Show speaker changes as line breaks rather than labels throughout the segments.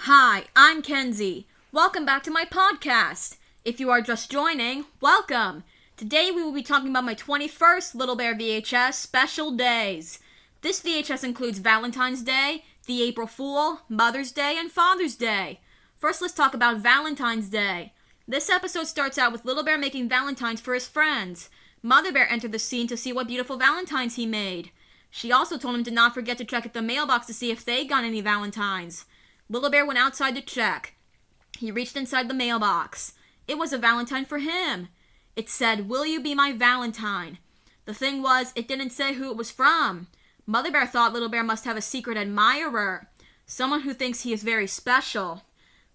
Hi, I'm Kenzie. Welcome back to my podcast. If you are just joining, welcome. Today we will be talking about my 21st Little Bear VHS special days. This VHS includes Valentine's Day, the April Fool, Mother's Day, and Father's Day. First, let's talk about Valentine's Day. This episode starts out with Little Bear making valentines for his friends. Mother Bear entered the scene to see what beautiful valentines he made. She also told him to not forget to check at the mailbox to see if they got any valentines. Little Bear went outside to check. He reached inside the mailbox. It was a valentine for him. It said, "Will you be my valentine?" The thing was, it didn't say who it was from. Mother Bear thought Little Bear must have a secret admirer, someone who thinks he is very special.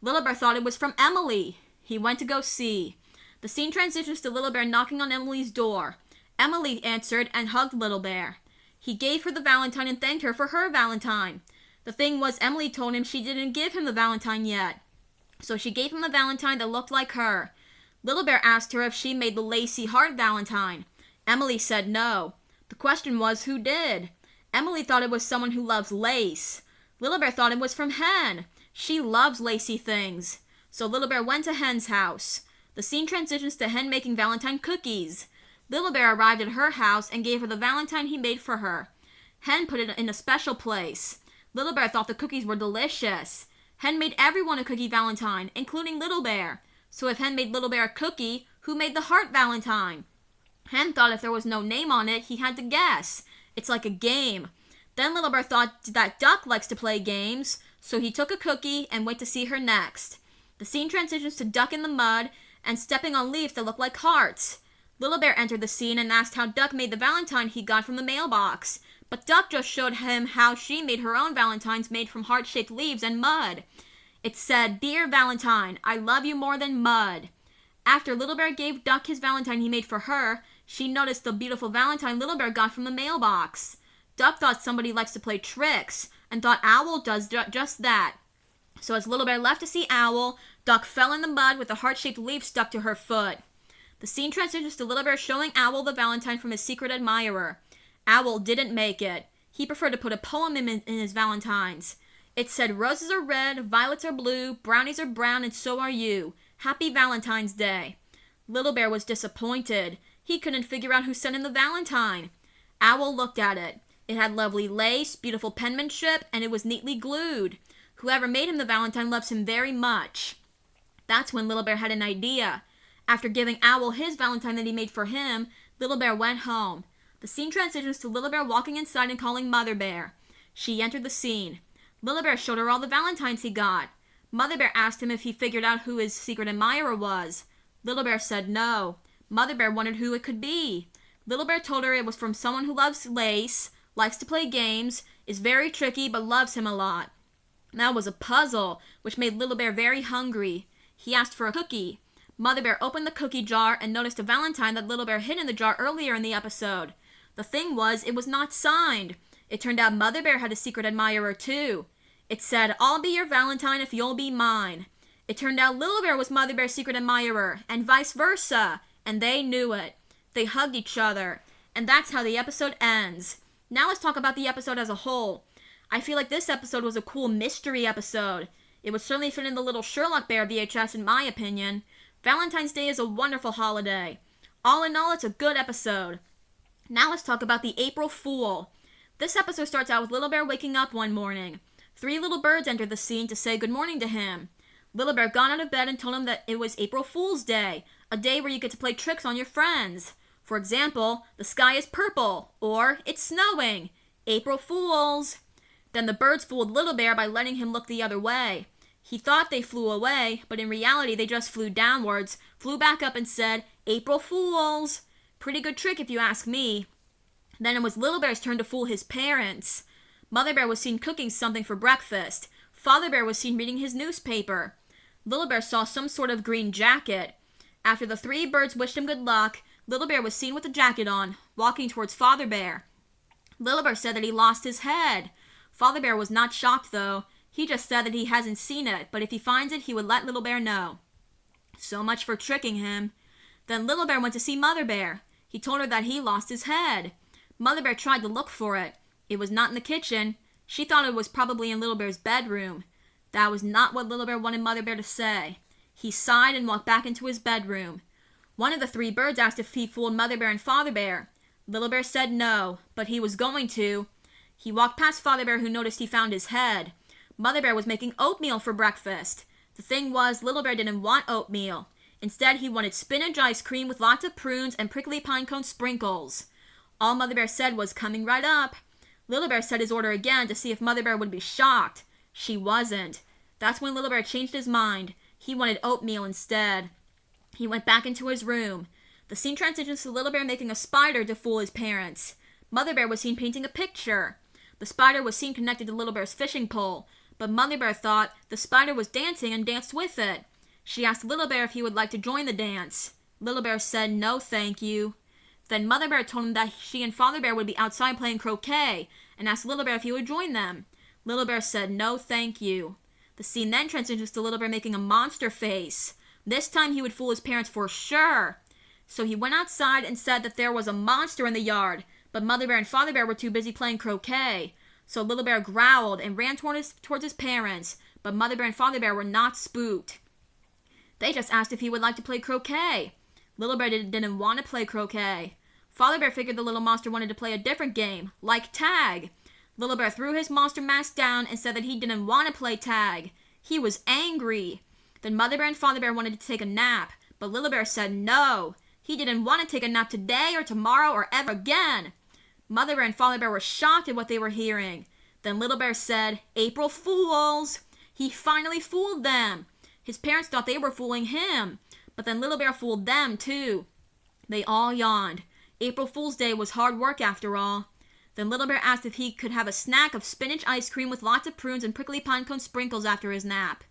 Little Bear thought it was from Emily. He went to go see. The scene transitions to Little Bear knocking on Emily's door. Emily answered and hugged Little Bear. He gave her the valentine and thanked her for her valentine. The thing was, Emily told him she didn't give him the valentine yet. So she gave him a valentine that looked like her. Little Bear asked her if she made the lacy heart valentine. Emily said no. The question was, who did? Emily thought it was someone who loves lace. Little Bear thought it was from Hen. She loves lacy things. So Little Bear went to Hen's house. The scene transitions to Hen making valentine cookies. Little Bear arrived at her house and gave her the valentine he made for her. Hen put it in a special place. Little Bear thought the cookies were delicious. Hen made everyone a cookie valentine, including Little Bear. So if Hen made Little Bear a cookie, who made the heart valentine? Hen thought if there was no name on it, he had to guess. It's like a game. Then Little Bear thought that Duck likes to play games, so he took a cookie and went to see her next. The scene transitions to Duck in the mud and stepping on leaves that look like hearts. Little Bear entered the scene and asked how Duck made the valentine he got from the mailbox. But Duck just showed him how she made her own valentines made from heart-shaped leaves and mud. It said, "Dear Valentine, I love you more than mud." After Little Bear gave Duck his valentine he made for her, she noticed the beautiful valentine Little Bear got from the mailbox. Duck thought somebody likes to play tricks and thought Owl does just that. So as Little Bear left to see Owl, Duck fell in the mud with a heart-shaped leaf stuck to her foot. The scene transitions to Little Bear showing Owl the valentine from his secret admirer. Owl didn't make it. He preferred to put a poem in his valentines. It said, "Roses are red, violets are blue, brownies are brown, and so are you. Happy Valentine's Day." Little Bear was disappointed. He couldn't figure out who sent him the valentine. Owl looked at it. It had lovely lace, beautiful penmanship, and it was neatly glued. Whoever made him the valentine loves him very much. That's when Little Bear had an idea. After giving Owl his valentine that he made for him, Little Bear went home. The scene transitions to Little Bear walking inside and calling Mother Bear. She entered the scene. Little Bear showed her all the valentines he got. Mother Bear asked him if he figured out who his secret admirer was. Little Bear said no. Mother Bear wondered who it could be. Little Bear told her it was from someone who loves lace, likes to play games, is very tricky but loves him a lot. That was a puzzle, which made Little Bear very hungry. He asked for a cookie. Mother Bear opened the cookie jar and noticed a valentine that Little Bear hid in the jar earlier in the episode. The thing was, it was not signed. It turned out Mother Bear had a secret admirer too. It said, "I'll be your valentine if you'll be mine." It turned out Little Bear was Mother Bear's secret admirer, and vice versa, and they knew it. They hugged each other, and that's how the episode ends. Now let's talk about the episode as a whole. I feel like this episode was a cool mystery episode. It would certainly fit in the Little Sherlock Bear VHS in my opinion. Valentine's Day is a wonderful holiday. All in all, it's a good episode. Now let's talk about the April Fool. This episode starts out with Little Bear waking up one morning. 3 little birds enter the scene to say good morning to him. Little Bear got out of bed and told him that it was April Fool's Day, a day where you get to play tricks on your friends. For example, the sky is purple, or it's snowing. April Fools! Then the birds fooled Little Bear by letting him look the other way. He thought they flew away, but in reality they just flew downwards, flew back up and said, "April Fools!" Pretty good trick if you ask me. Then it was Little Bear's turn to fool his parents. Mother Bear was seen cooking something for breakfast. Father Bear was seen reading his newspaper. Little Bear saw some sort of green jacket. After the 3 birds wished him good luck, Little Bear was seen with the jacket on, walking towards Father Bear. Little Bear said that he lost his head. Father Bear was not shocked though. He just said that he hasn't seen it, but if he finds it, he would let Little Bear know. So much for tricking him. Then Little Bear went to see Mother Bear. He told her that he lost his head. Mother Bear tried to look for it. It was not in the kitchen. She thought it was probably in Little Bear's bedroom. That was not what Little Bear wanted Mother Bear to say. He sighed and walked back into his bedroom. One of the three birds asked if he fooled Mother Bear and Father Bear. Little Bear said no, but he was going to. He walked past Father Bear, who noticed he found his head. Mother Bear was making oatmeal for breakfast. The thing was, Little Bear didn't want oatmeal. Instead, he wanted spinach ice cream with lots of prunes and prickly pine cone sprinkles. All Mother Bear said was, "Coming right up." Little Bear said his order again to see if Mother Bear would be shocked. She wasn't. That's when Little Bear changed his mind. He wanted oatmeal instead. He went back into his room. The scene transitions to Little Bear making a spider to fool his parents. Mother Bear was seen painting a picture. The spider was seen connected to Little Bear's fishing pole, but Mother Bear thought the spider was dancing and danced with it. She asked Little Bear if he would like to join the dance. Little Bear said, "No, thank you." Then Mother Bear told him that she and Father Bear would be outside playing croquet, and asked Little Bear if he would join them. Little Bear said, "No, thank you." The scene then transitions to Little Bear making a monster face. This time he would fool his parents for sure. So he went outside and said that there was a monster in the yard, but Mother Bear and Father Bear were too busy playing croquet. So Little Bear growled and ran towards his parents, but Mother Bear and Father Bear were not spooked. They just asked if he would like to play croquet. Little Bear didn't want to play croquet. Father Bear figured the little monster wanted to play a different game, like tag. Little Bear threw his monster mask down and said that he didn't want to play tag. He was angry. Then Mother Bear and Father Bear wanted to take a nap, but Little Bear said no. He didn't want to take a nap today or tomorrow or ever again. Mother Bear and Father Bear were shocked at what they were hearing. Then Little Bear said, "April Fools!" He finally fooled them. His parents thought they were fooling him, but then Little Bear fooled them too. They all yawned. April Fool's Day was hard work after all. Then Little Bear asked if he could have a snack of spinach ice cream with lots of prunes and prickly pine cone sprinkles after his nap.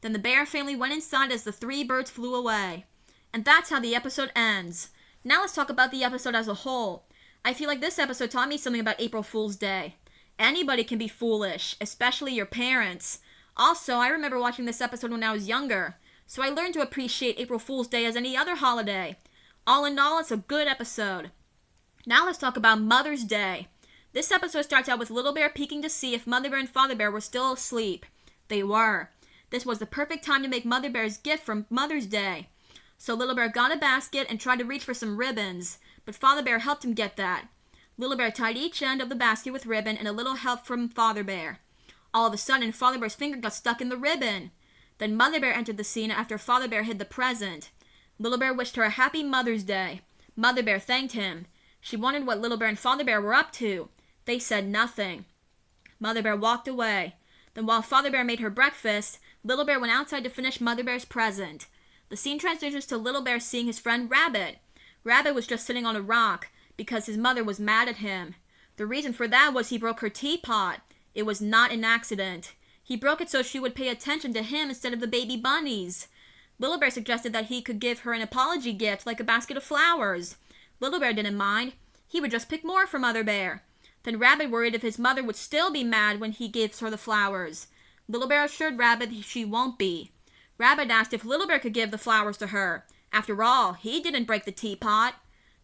Then the bear family went inside as the three birds flew away. And that's how the episode ends. Now let's talk about the episode as a whole. I feel like this episode taught me something about April Fool's Day. Anybody can be foolish, especially your parents. Also, I remember watching this episode when I was younger, so I learned to appreciate April Fool's Day as any other holiday. All in all, it's a good episode. Now let's talk about Mother's Day. This episode starts out with Little Bear peeking to see if Mother Bear and Father Bear were still asleep. They were. This was the perfect time to make Mother Bear's gift for Mother's Day. So Little Bear got a basket and tried to reach for some ribbons, but Father Bear helped him get that. Little Bear tied each end of the basket with ribbon and a little help from Father Bear. All of a sudden, Father Bear's finger got stuck in the ribbon. Then Mother Bear entered the scene after Father Bear hid the present. Little Bear wished her a happy Mother's Day. Mother Bear thanked him. She wondered what Little Bear and Father Bear were up to. They said nothing. Mother Bear walked away. Then while Father Bear made her breakfast, Little Bear went outside to finish Mother Bear's present. The scene transitions to Little Bear seeing his friend Rabbit. Rabbit was just sitting on a rock because his mother was mad at him. The reason for that was he broke her teapot. It was not an accident. He broke it so she would pay attention to him instead of the baby bunnies. Little Bear suggested that he could give her an apology gift like a basket of flowers. Little Bear didn't mind. He would just pick more for Mother Bear. Then Rabbit worried if his mother would still be mad when he gives her the flowers. Little Bear assured Rabbit she won't be. Rabbit asked if Little Bear could give the flowers to her. After all, he didn't break the teapot.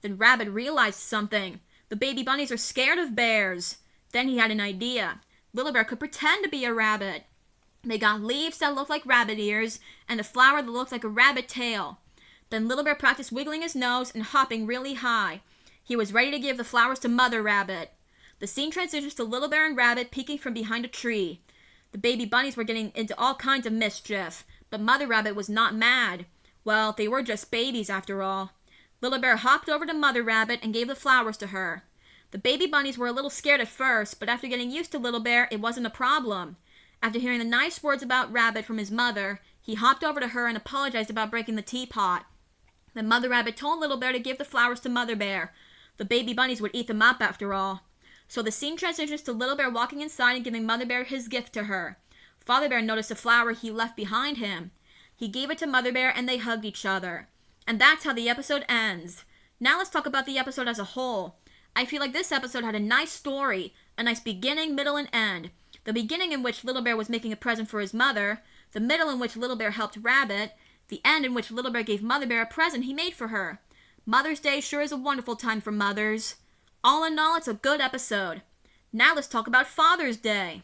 Then Rabbit realized something. The baby bunnies are scared of bears. Then he had an idea. Little Bear could pretend to be a rabbit. They got leaves that looked like rabbit ears and a flower that looked like a rabbit tail. Then Little Bear practiced wiggling his nose and hopping really high. He was ready to give the flowers to Mother Rabbit. The scene transitions to Little Bear and Rabbit peeking from behind a tree. The baby bunnies were getting into all kinds of mischief, but Mother Rabbit was not mad. Well, they were just babies after all. Little Bear hopped over to Mother Rabbit and gave the flowers to her. The baby bunnies were a little scared at first, but after getting used to Little Bear, it wasn't a problem. After hearing the nice words about Rabbit from his mother, he hopped over to her and apologized about breaking the teapot. Then Mother Rabbit told Little Bear to give the flowers to Mother Bear. The baby bunnies would eat them up after all. So the scene transitions to Little Bear walking inside and giving Mother Bear his gift to her. Father Bear noticed a flower he left behind him. He gave it to Mother Bear and they hugged each other. And that's how the episode ends. Now let's talk about the episode as a whole. I feel like this episode had a nice story, a nice beginning, middle, and end. The beginning in which Little Bear was making a present for his mother, the middle in which Little Bear helped Rabbit, the end in which Little Bear gave Mother Bear a present he made for her. Mother's Day sure is a wonderful time for mothers. All in all, it's a good episode. Now let's talk about Father's Day.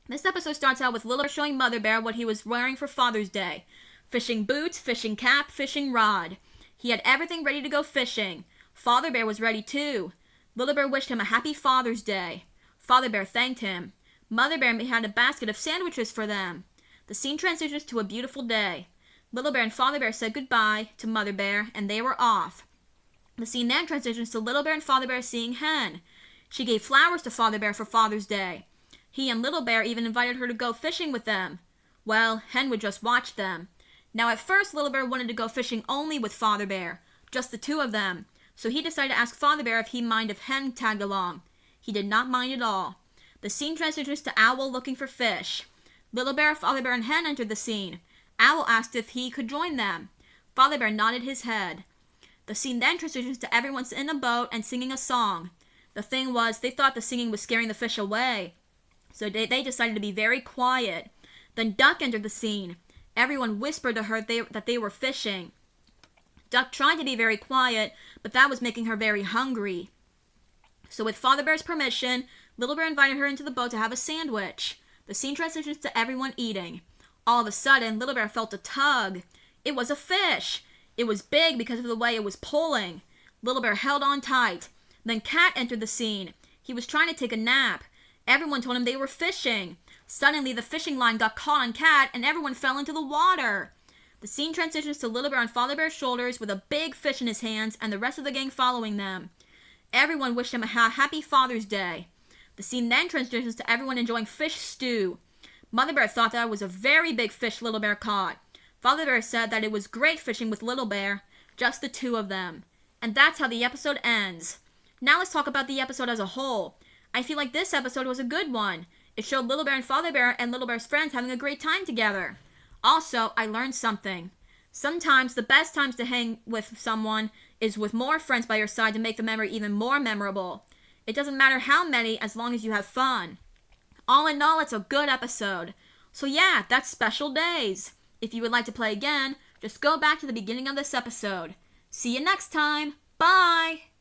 This episode starts out with Little Bear showing Mother Bear what he was wearing for Father's Day. Fishing boots, fishing cap, fishing rod. He had everything ready to go fishing. Father Bear was ready too. Little Bear wished him a happy Father's Day. Father Bear thanked him. Mother Bear had a basket of sandwiches for them. The scene transitions to a beautiful day. Little Bear and Father Bear said goodbye to Mother Bear, and they were off. The scene then transitions to Little Bear and Father Bear seeing Hen. She gave flowers to Father Bear for Father's Day. He and Little Bear even invited her to go fishing with them. Well, Hen would just watch them. Now at first, Little Bear wanted to go fishing only with Father Bear, just the two of them. So he decided to ask Father Bear if he'd mind if Hen tagged along. He did not mind at all. The scene transitions to Owl looking for fish. Little Bear, Father Bear, and Hen entered the scene. Owl asked if he could join them. Father Bear nodded his head. The scene then transitions to everyone in a boat and singing a song. The thing was, they thought the singing was scaring the fish away. So they decided to be very quiet. Then Duck entered the scene. Everyone whispered to her that they were fishing. Duck tried to be very quiet, but that was making her very hungry. So with Father Bear's permission, Little Bear invited her into the boat to have a sandwich. The scene transitions to everyone eating. All of a sudden, Little Bear felt a tug. It was a fish. It was big because of the way it was pulling. Little Bear held on tight. Then Cat entered the scene. He was trying to take a nap. Everyone told him they were fishing. Suddenly, the fishing line got caught on Cat, and everyone fell into the water. The scene transitions to Little Bear on Father Bear's shoulders with a big fish in his hands and the rest of the gang following them. Everyone wished him a happy Father's Day. The scene then transitions to everyone enjoying fish stew. Mother Bear thought that it was a very big fish Little Bear caught. Father Bear said that it was great fishing with Little Bear, just the two of them. And that's how the episode ends. Now let's talk about the episode as a whole. I feel like this episode was a good one. It showed Little Bear and Father Bear and Little Bear's friends having a great time together. Also, I learned something. Sometimes the best times to hang with someone is with more friends by your side to make the memory even more memorable. It doesn't matter how many as long as you have fun. All in all, it's a good episode. So yeah, that's Special Days. If you would like to play again, just go back to the beginning of this episode. See you next time. Bye!